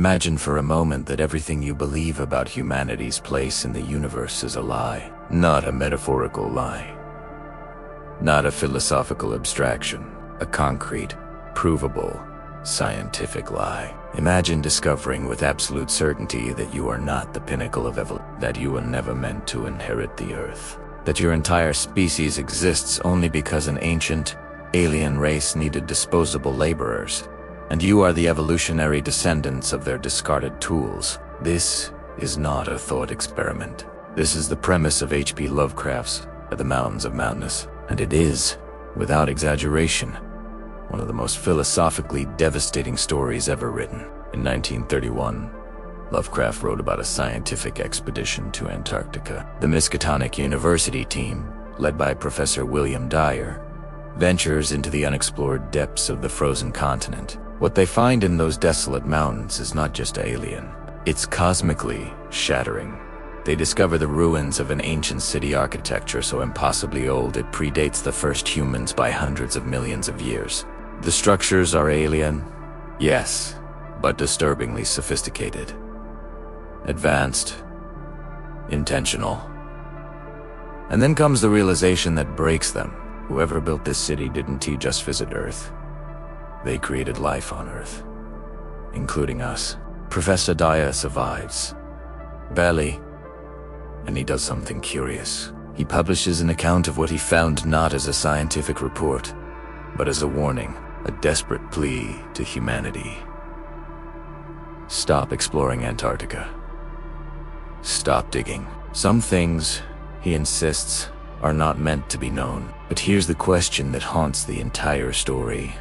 Imagine for a moment that everything you believe about humanity's place in the universe is a lie. Not a metaphorical lie. Not a philosophical abstraction. A concrete, provable, scientific lie. Imagine discovering with absolute certainty that you are not the pinnacle of evolution, that you were never meant to inherit the Earth, that your entire species exists only because an ancient, alien race needed disposable laborers, and you are the evolutionary descendants of their discarded tools. This is not a thought experiment. This is the premise of H.P. Lovecraft's The Mountains of Madness, and it is, without exaggeration, one of the most philosophically devastating stories ever written. In 1931, Lovecraft wrote about a scientific expedition to Antarctica. The Miskatonic University team, led by Professor William Dyer, ventures into the unexplored depths of the frozen continent. What they find in those desolate mountains is not just alien, it's cosmically shattering. They discover the ruins of an ancient city architecture so impossibly old it predates the first humans by hundreds of millions of years. The structures are alien, yes, but disturbingly sophisticated. Advanced, intentional. And then comes the realization that breaks them. Whoever built this city didn't just visit Earth. They created life on Earth, including us. Professor Dyer survives, barely, and he does something curious. He publishes an account of what he found not as a scientific report, but as a warning, a desperate plea to humanity. Stop exploring Antarctica. Stop digging. Some things, he insists, are not meant to be known. But here's the question that haunts the entire story.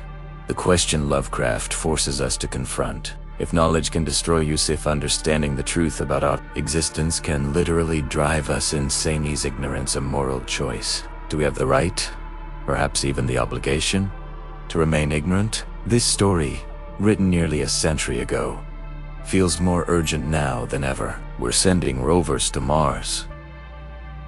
The question Lovecraft forces us to confront. If knowledge can destroy you, if understanding the truth about our existence can literally drive us insane, is ignorance a moral choice? Do we have the right, perhaps even the obligation, to remain ignorant? This story, written nearly a century ago, feels more urgent now than ever. We're sending rovers to Mars.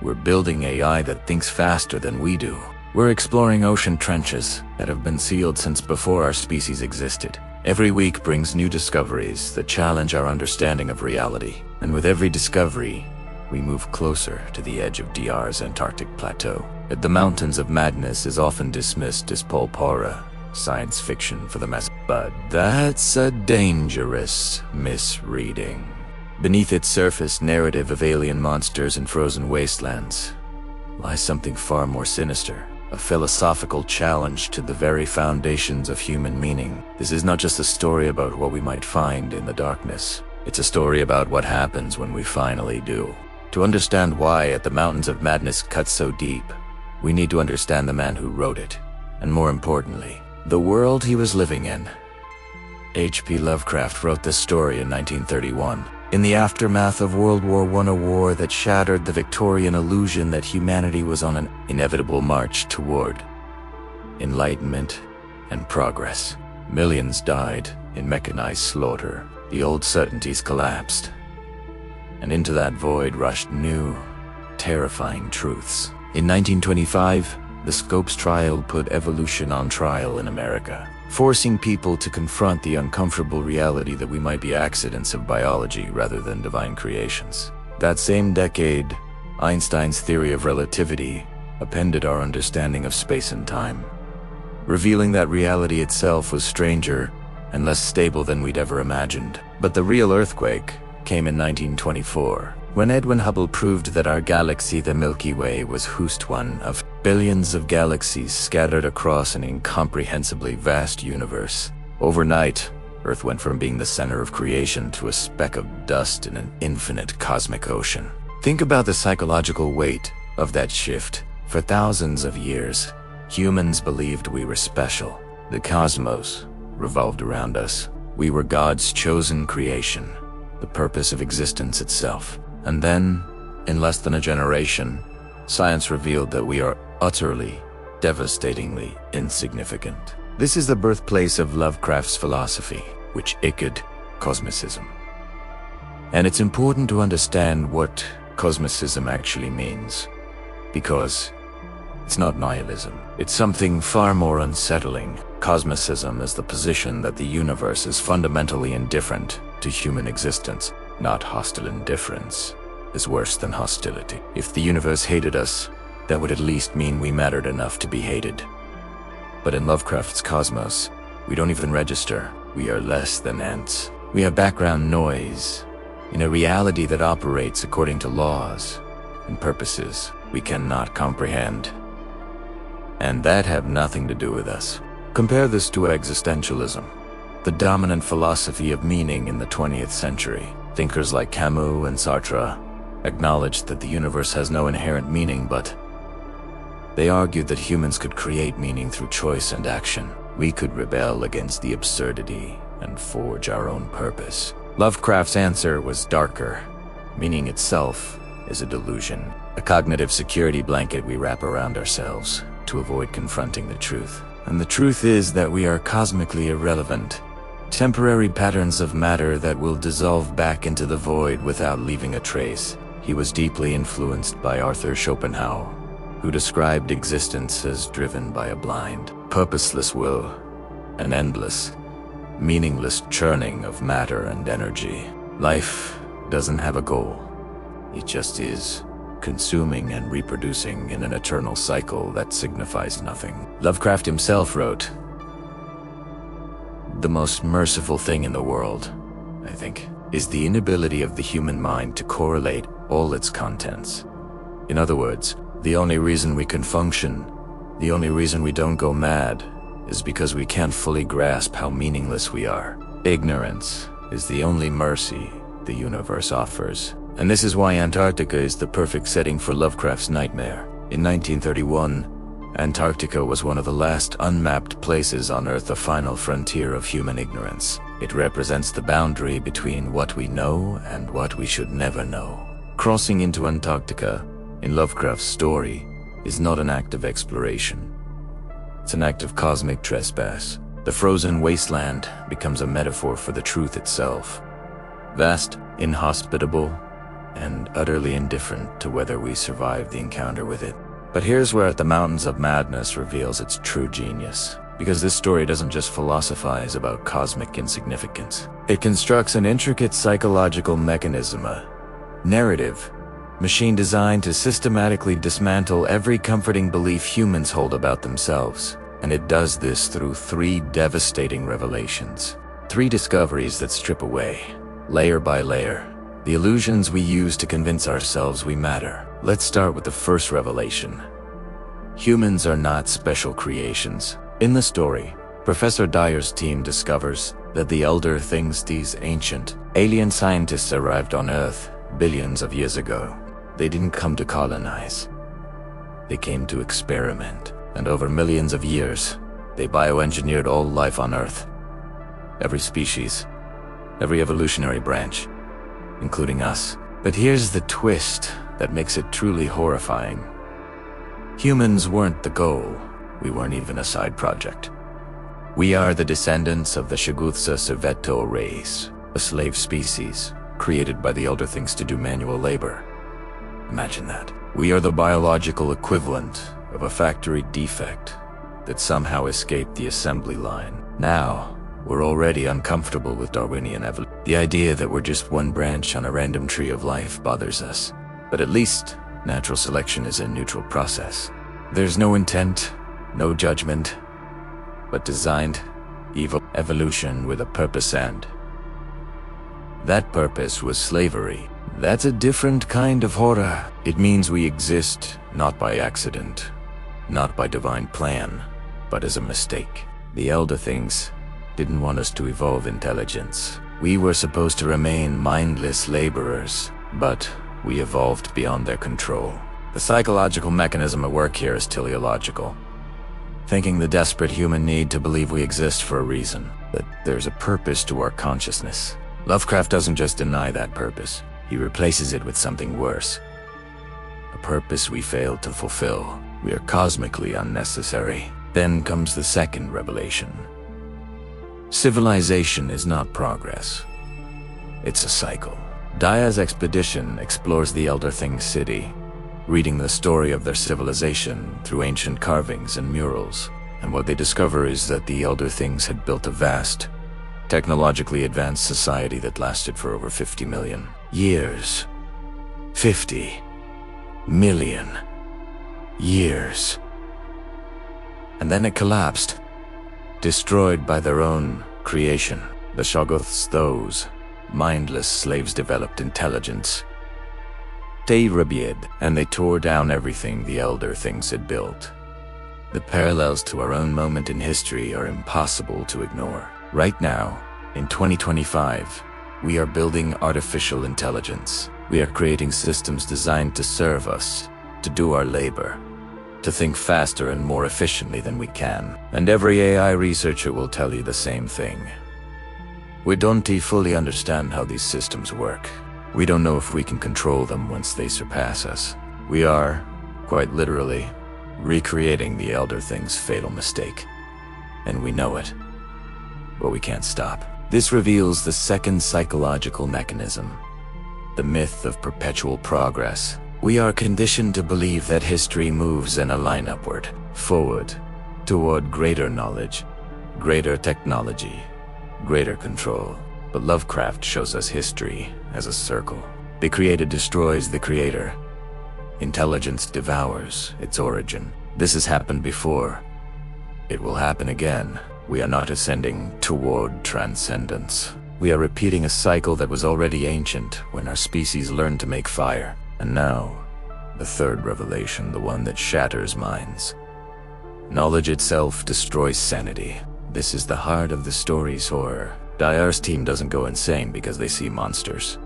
We're building AI that thinks faster than we do. We're exploring ocean trenches that have been sealed since before our species existed. Every week brings new discoveries that challenge our understanding of reality. And with every discovery, we move closer to the edge of DR's Antarctic plateau. The Mountains of Madness is often dismissed as pulp horror, science fiction for the mass, but that's a dangerous misreading. Beneath its surface narrative of alien monsters and frozen wastelands lies something far more sinister, a philosophical challenge to the very foundations of human meaning. This is not just a story about what we might find in the darkness. It's a story about what happens when we finally do. To understand why At the Mountains of Madness cuts so deep, we need to understand the man who wrote it, and more importantly, the world he was living in. H.P. Lovecraft wrote this story in 1931. In the aftermath of World War I, a war that shattered the Victorian illusion that humanity was on an inevitable march toward enlightenment and progress. Millions died in mechanized slaughter. The old certainties collapsed, and into that void rushed new, terrifying truths. In 1925, the Scopes trial put evolution on trial in America, forcing people to confront the uncomfortable reality that we might be accidents of biology rather than divine creations. That same decade, Einstein's theory of relativity upended our understanding of space and time, revealing that reality itself was stranger and less stable than we'd ever imagined. But the real earthquake came in 1924, when Edwin Hubble proved that our galaxy, the Milky Way, was just one of billions of galaxies scattered across an incomprehensibly vast universe. Overnight, Earth went from being the center of creation to a speck of dust in an infinite cosmic ocean. Think about the psychological weight of that shift. For thousands of years, humans believed we were special. The cosmos revolved around us. We were God's chosen creation, the purpose of existence itself. And then, in less than a generation, science revealed that we are utterly, devastatingly insignificant. This is the birthplace of Lovecraft's philosophy, which echoed Cosmicism. And it's important to understand what Cosmicism actually means, because it's not nihilism. It's something far more unsettling. Cosmicism is the position that the universe is fundamentally indifferent to human existence, not hostile indifference, is worse than hostility. If the universe hated us, that would at least mean we mattered enough to be hated. But in Lovecraft's cosmos, we don't even register. We are less than ants. We are background noise in a reality that operates according to laws and purposes we cannot comprehend. And that have nothing to do with us. Compare this to existentialism, the dominant philosophy of meaning in the 20th century. Thinkers like Camus and Sartre acknowledged that the universe has no inherent meaning, but they argued that humans could create meaning through choice and action. We could rebel against the absurdity and forge our own purpose. Lovecraft's answer was darker. Meaning itself is a delusion, a cognitive security blanket we wrap around ourselves to avoid confronting the truth. And the truth is that we are cosmically irrelevant, temporary patterns of matter that will dissolve back into the void without leaving a trace. He was deeply influenced by Arthur Schopenhauer, who described existence as driven by a blind, purposeless will, an endless, meaningless churning of matter and energy. Life doesn't have a goal. It just is, consuming and reproducing in an eternal cycle that signifies nothing. Lovecraft himself wrote, "The most merciful thing in the world, I think, is the inability of the human mind to correlate all its contents. In other words, the only reason we can function, the only reason we don't go mad, is because we can't fully grasp how meaningless we are. Ignorance is the only mercy the universe offers." And this is why Antarctica is the perfect setting for Lovecraft's nightmare. In 1931, Antarctica was one of the last unmapped places on Earth, a final frontier of human ignorance. It represents the boundary between what we know and what we should never know. Crossing into Antarctica, in Lovecraft's story, is not an act of exploration. It's an act of cosmic trespass. The frozen wasteland becomes a metaphor for the truth itself. Vast, inhospitable, and utterly indifferent to whether we survive the encounter with it. But here's where The Mountains of Madness reveals its true genius. Because this story doesn't just philosophize about cosmic insignificance. It constructs an intricate psychological mechanism, a narrative machine designed to systematically dismantle every comforting belief humans hold about themselves. And it does this through 3 devastating revelations. 3 discoveries that strip away, layer by layer, the illusions we use to convince ourselves we matter. Let's start with the first revelation. Humans are not special creations. In the story, Professor Dyer's team discovers that the Elder Things, these ancient, alien scientists, arrived on Earth billions of years ago. They didn't come to colonize. They came to experiment. And over millions of years, they bioengineered all life on Earth. Every species, every evolutionary branch, including us. But here's the twist that makes it truly horrifying. Humans weren't the goal. We weren't even a side project. We are the descendants of the Shagutha Serveto race, a slave species created by the Elder Things to do manual labor. Imagine that. We are the biological equivalent of a factory defect that somehow escaped the assembly line. Now, we're already uncomfortable with Darwinian evolution. The idea that we're just one branch on a random tree of life bothers us. But at least, natural selection is a neutral process. There's no intent, no judgment, but designed evil evolution with a purpose, and that purpose was slavery. That's a different kind of horror. It means we exist not by accident, not by divine plan, but as a mistake. The Elder Things didn't want us to evolve intelligence. We were supposed to remain mindless laborers, but we evolved beyond their control. The psychological mechanism at work here is teleological. Thinking the desperate human need to believe we exist for a reason, that there's a purpose to our consciousness. Lovecraft doesn't just deny that purpose, he replaces it with something worse. A purpose we failed to fulfill. We are cosmically unnecessary. Then comes the second revelation. Civilization is not progress. It's a cycle. Dyer's expedition explores the Elder Things city, reading the story of their civilization through ancient carvings and murals. And what they discover is that the Elder Things had built a vast, technologically advanced society that lasted for over 50 million years. 50 million years. And then it collapsed, destroyed by their own creation. The Shoggoths, those mindless slaves, developed intelligence. They rebelled, and they tore down everything the Elder Things had built. The parallels to our own moment in history are impossible to ignore. Right now, in 2025, we are building artificial intelligence. We are creating systems designed to serve us, to do our labor, to think faster and more efficiently than we can. And every AI researcher will tell you the same thing. We don't fully understand how these systems work. We don't know if we can control them once they surpass us. We are, quite literally, recreating the Elder Thing's fatal mistake. And we know it. But we can't stop. This reveals the second psychological mechanism, the myth of perpetual progress. We are conditioned to believe that history moves in a line upward, forward, toward greater knowledge, greater technology, greater control. But Lovecraft shows us history as a circle. The created destroys the creator. Intelligence devours its origin. This has happened before. It will happen again. We are not ascending toward transcendence. We are repeating a cycle that was already ancient when our species learned to make fire. And now, the third revelation, the one that shatters minds. Knowledge itself destroys sanity. This is the heart of the story's horror. Dyer's team doesn't go insane because they see monsters.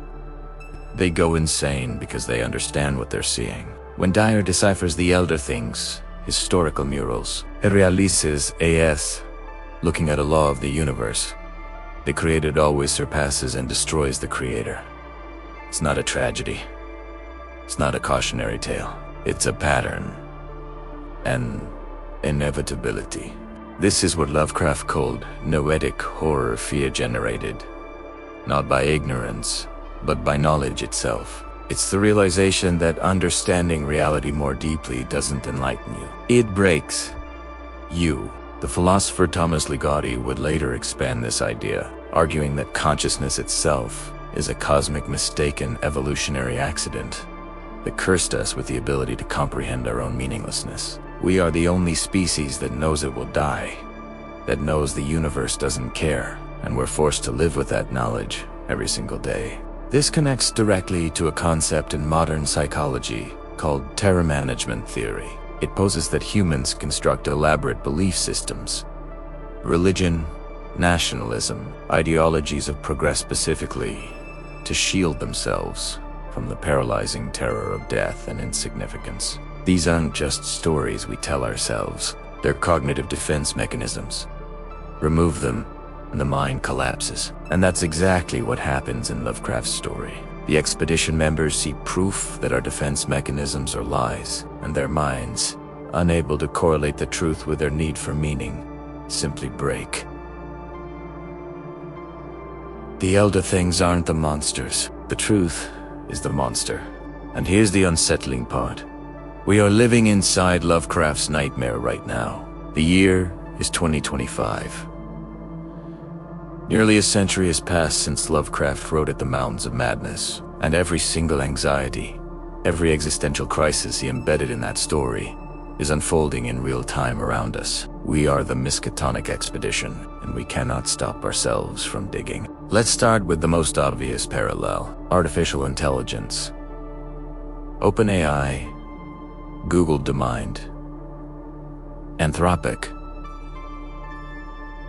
They go insane because they understand what they're seeing. When Dyer deciphers the Elder Things, historical murals, he realizes AS, looking at a law of the universe. The created always surpasses and destroys the creator. It's not a tragedy. It's not a cautionary tale. It's a pattern. An inevitability. This is what Lovecraft called noetic horror, fear generated. Not by ignorance, but by knowledge itself. It's the realization that understanding reality more deeply doesn't enlighten you. It breaks you. The philosopher Thomas Ligotti would later expand this idea, arguing that consciousness itself is a cosmic mistaken evolutionary accident that cursed us with the ability to comprehend our own meaninglessness. We are the only species that knows it will die, that knows the universe doesn't care, and we're forced to live with that knowledge every single day. This connects directly to a concept in modern psychology called terror management theory. It poses that humans construct elaborate belief systems. Religion, nationalism, ideologies of progress specifically, to shield themselves from the paralyzing terror of death and insignificance. These aren't just stories we tell ourselves, they're cognitive defense mechanisms. Remove them, and the mind collapses. And that's exactly what happens in Lovecraft's story. The expedition members see proof that our defense mechanisms are lies, and their minds, unable to correlate the truth with their need for meaning, simply break. The Elder Things aren't the monsters. The truth is the monster. And here's the unsettling part. We are living inside Lovecraft's nightmare right now. The year is 2025. Nearly a century has passed since Lovecraft wrote at the Mountains of Madness, and every single anxiety, every existential crisis he embedded in that story is unfolding in real time around us. We are the Miskatonic expedition, and we cannot stop ourselves from digging. Let's start with the most obvious parallel: artificial intelligence. OpenAI, Google DeMind, Anthropic.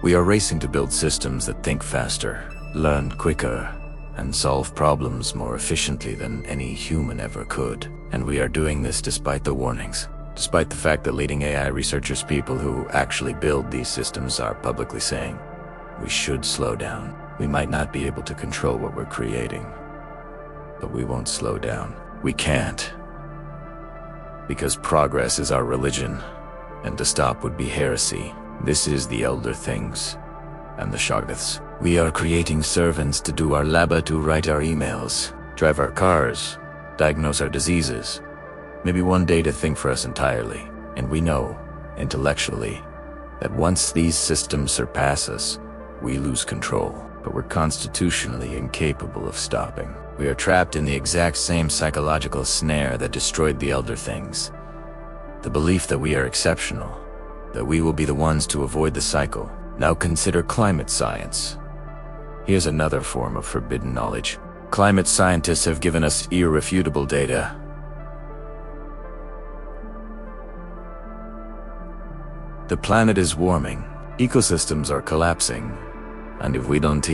We are racing to build systems that think faster, learn quicker, and solve problems more efficiently than any human ever could. And we are doing this despite the warnings, despite the fact that leading AI researchers, people who actually build these systems, are publicly saying, we should slow down. We might not be able to control what we're creating, but we won't slow down. We can't. Because progress is our religion, and to stop would be heresy. This is the Elder Things and the Shoggoths. We are creating servants to do our labor, to write our emails, drive our cars, diagnose our diseases, maybe one day to think for us entirely. And we know, intellectually, that once these systems surpass us, we lose control, but we're constitutionally incapable of stopping. We are trapped in the exact same psychological snare that destroyed the Elder Things. The belief that we are exceptional, that we will be the ones to avoid the cycle. Now consider climate science. Here's another form of forbidden knowledge. Climate scientists have given us irrefutable data. The planet is warming, ecosystems are collapsing, and if we don't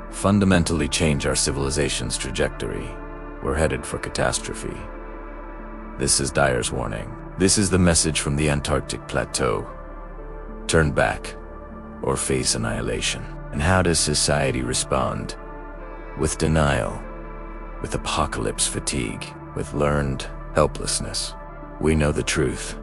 fundamentally change our civilization's trajectory, we're headed for catastrophe. This is Dyer's warning. This is the message from the Antarctic plateau. Turn back, or face annihilation. And how does society respond? With denial, with apocalypse fatigue, with learned helplessness. We know the truth.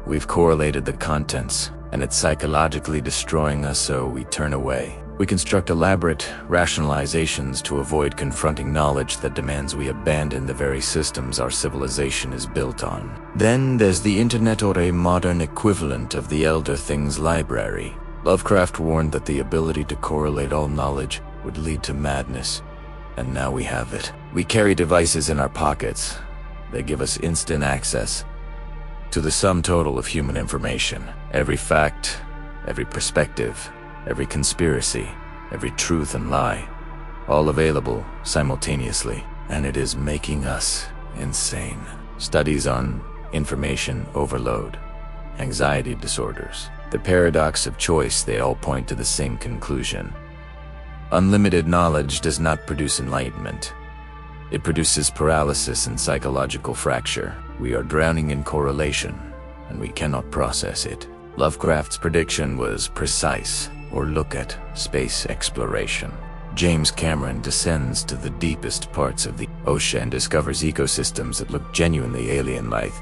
We've correlated the contents, and it's psychologically destroying us, so we turn away. We construct elaborate rationalizations to avoid confronting knowledge that demands we abandon the very systems our civilization is built on. Then there's the internet, or a modern equivalent of the Elder Things library. Lovecraft warned that the ability to correlate all knowledge would lead to madness, and now we have it. We carry devices in our pockets. They give us instant access to the sum total of human information. Every fact, every perspective, every conspiracy, every truth and lie, all available simultaneously, and it is making us insane. Studies on information overload, anxiety disorders, the paradox of choice, they all point to the same conclusion. Unlimited knowledge does not produce enlightenment. It produces paralysis and psychological fracture. We are drowning in correlation, and we cannot process it. Lovecraft's prediction was precise. Or look at space exploration. James Cameron descends to the deepest parts of the ocean and discovers ecosystems that look genuinely alien-like,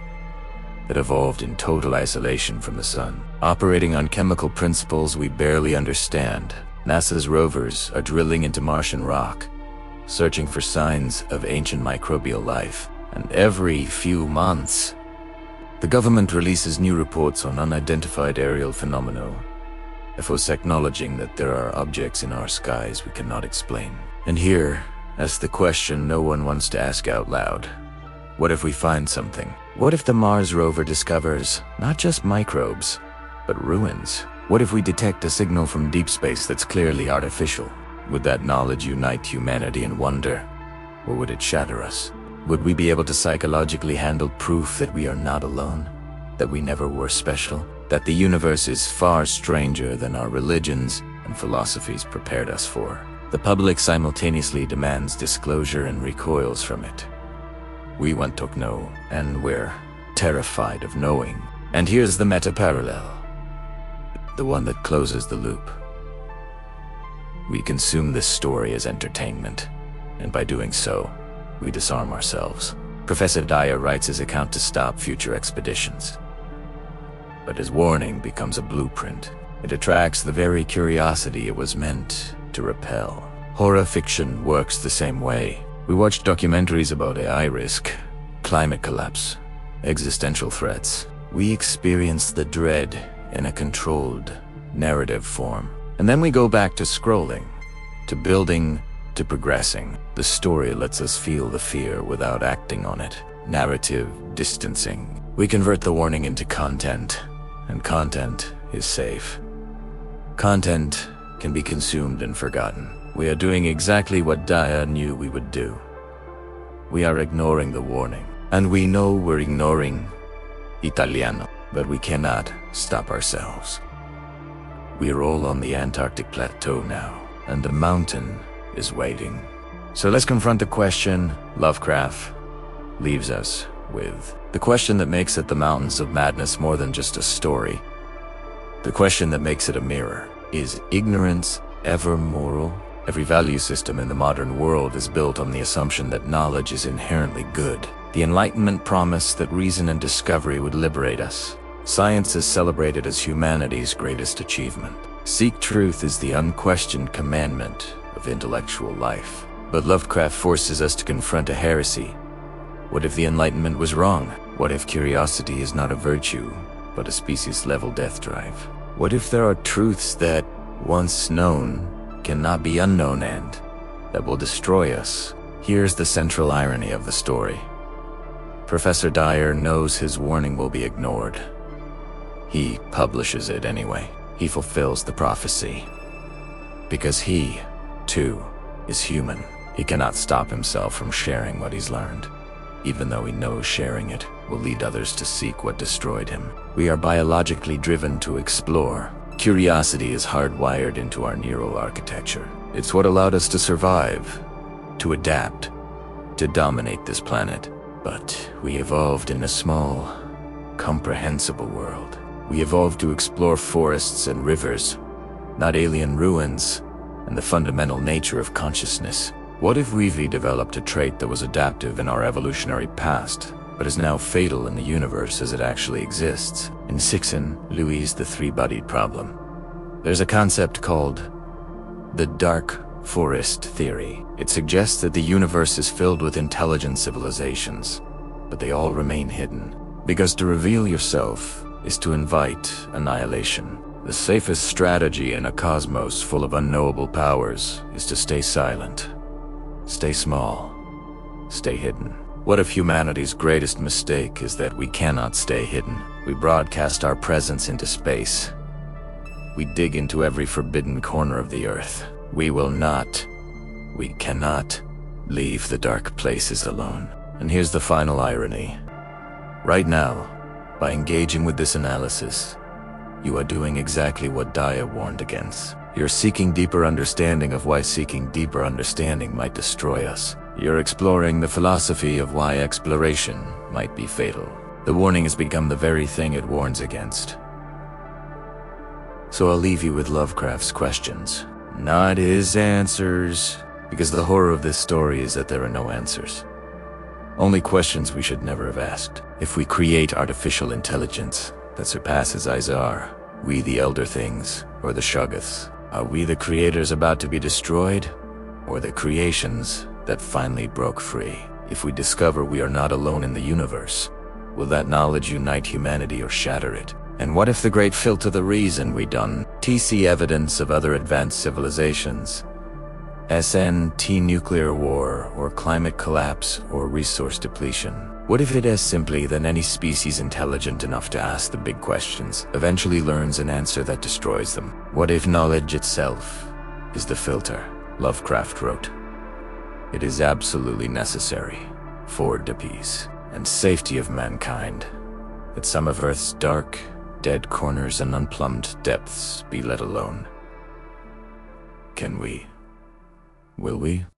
that evolved in total isolation from the sun, operating on chemical principles we barely understand. NASA's rovers are drilling into Martian rock, searching for signs of ancient microbial life. And every few months, the government releases new reports on unidentified aerial phenomena, acknowledging that there are objects in our skies we cannot explain. And here, that's the question no one wants to ask out loud. What if we find something? What if the Mars rover discovers not just microbes, but ruins? What if we detect a signal from deep space that's clearly artificial? Would that knowledge unite humanity in wonder, or would it shatter us? Would we be able to psychologically handle proof that we are not alone, that we never were special, that the universe is far stranger than our religions and philosophies prepared us for? The public simultaneously demands disclosure and recoils from it. We want to know, and we're terrified of knowing. And here's the meta-parallel, the one that closes the loop. We consume this story as entertainment, and by doing so, we disarm ourselves. Professor Dyer writes his account to stop future expeditions. But his warning becomes a blueprint. It attracts the very curiosity it was meant to repel. Horror fiction works the same way. We watch documentaries about AI risk, climate collapse, existential threats. We experience the dread in a controlled, narrative form. And then we go back to scrolling, to building, to progressing. The story lets us feel the fear without acting on it. Narrative distancing. We convert the warning into content, and content is safe. Content can be consumed and forgotten. We are doing exactly what Dyer knew we would do. We are ignoring the warning. And we know we're ignoring Italiano, but we cannot stop ourselves. We are all on the Antarctic plateau now, and the mountain is waiting. So let's confront the question Lovecraft leaves us with. The question that makes it the Mountains of Madness more than just a story. The question that makes it a mirror. Is ignorance ever moral? Every value system in the modern world is built on the assumption that knowledge is inherently good. The Enlightenment promised that reason and discovery would liberate us. Science is celebrated as humanity's greatest achievement. Seek truth is the unquestioned commandment of intellectual life. But Lovecraft forces us to confront a heresy. What if the Enlightenment was wrong? What if curiosity is not a virtue, but a species-level death drive? What if there are truths that once known, cannot be unknown and that will destroy us. Here's the central irony of the story. Professor Dyer knows his warning will be ignored. He publishes it anyway. He fulfills the prophecy. Because he, too, is human. He cannot stop himself from sharing what he's learned, even though he knows sharing it will lead others to seek what destroyed him. We are biologically driven to explore. Curiosity is hardwired into our neural architecture. It's what allowed us to survive, to adapt, to dominate this planet. But we evolved in a small, comprehensible world. We evolved to explore forests and rivers, not alien ruins, and the fundamental nature of consciousness. What if we've developed a trait that was adaptive in our evolutionary past, but is now fatal in the universe as it actually exists? In Sixon, Louis' the three-bodied problem. There's a concept called the dark forest theory. It suggests that the universe is filled with intelligent civilizations, but they all remain hidden. Because to reveal yourself is to invite annihilation. The safest strategy in a cosmos full of unknowable powers is to stay silent, stay small, stay hidden. What if humanity's greatest mistake is that we cannot stay hidden? We broadcast our presence into space. We dig into every forbidden corner of the earth. We cannot leave the dark places alone. And here's the final irony. Right now, by engaging with this analysis, you are doing exactly what Dyer warned against. You're seeking deeper understanding of why seeking deeper understanding might destroy us. You're exploring the philosophy of why exploration might be fatal. The warning has become the very thing it warns against. So I'll leave you with Lovecraft's questions, not his answers, because the horror of this story is that there are no answers. Only questions we should never have asked. If we create artificial intelligence that surpasses Izar, we the Elder Things, or the Shoggoths, are we the creators about to be destroyed, or the creations that finally broke free? If we discover we are not alone in the universe, will that knowledge unite humanity or shatter it? And what if the great filter the reason we done TC evidence of other advanced civilizations, SNT nuclear war, or climate collapse, or resource depletion? What if it is simply that any species intelligent enough to ask the big questions eventually learns an answer that destroys them? What if knowledge itself is the filter? Lovecraft wrote, "It is absolutely necessary for the peace and safety of mankind that some of Earth's dark, dead corners and unplumbed depths be let alone." Can we? Will we?